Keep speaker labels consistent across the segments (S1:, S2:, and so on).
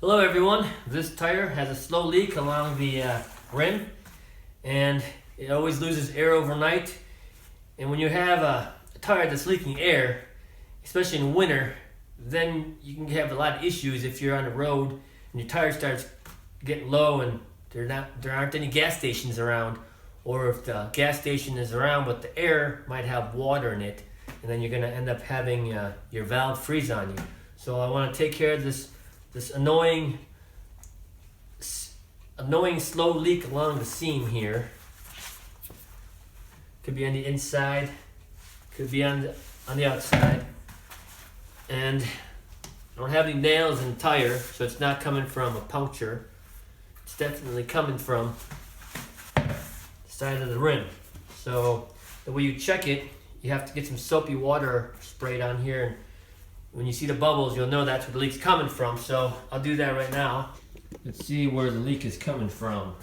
S1: Hello everyone, this tire has a slow leak along the rim and it always loses air overnight. And when you have a tire that's leaking air, especially in winter, then you can have a lot of issues if you're on the road and your tire starts getting low and there aren't any gas stations around, or if the gas station is around but the air might have water in it, and then you're going to end up having your valve freeze on you. So I want to take care of this annoying slow leak along the seam here. Could be on the inside, could be on the outside, and I don't have any nails in the tire, so it's not coming from a puncture. It's definitely coming from the side of the rim. So the way you check it, you have to get some soapy water sprayed on here, and when you see the bubbles, you'll know that's where the leak's coming from. So I'll do that right now. Let's see where the leak is coming from.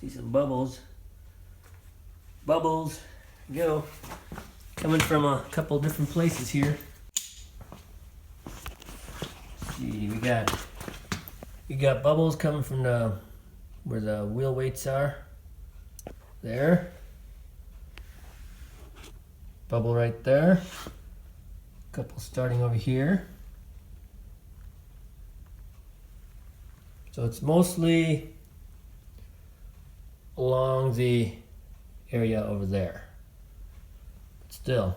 S1: See some bubbles. Bubbles. Go. Coming from a couple different places here. Let's see, we got bubbles coming from where the wheel weights are. There. Bubble right there. Couple starting over here. So it's mostly along the area over there. Still,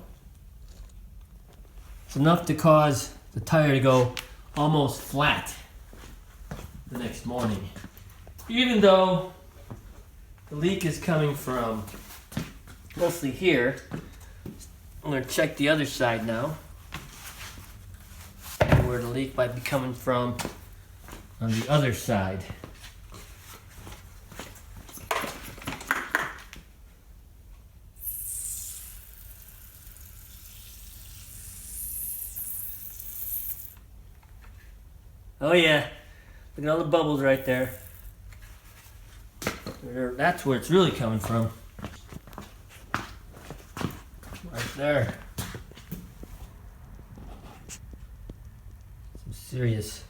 S1: it's enough to cause the tire to go almost flat the next morning. Even though the leak is coming from mostly here, I'm going to check the other side now, where the leak might be coming from on the other side. Oh yeah, look at all the bubbles right there. That's where it's really coming from. Right there. Some serious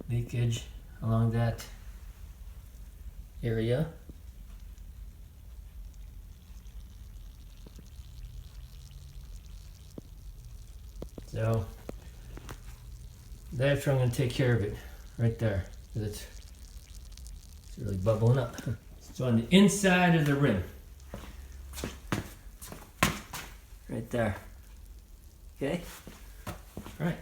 S1: leakage along that area. So that's where I'm going to take care of it, right there, because it's really bubbling up. So on the inside of the rim, right there. Okay, all right.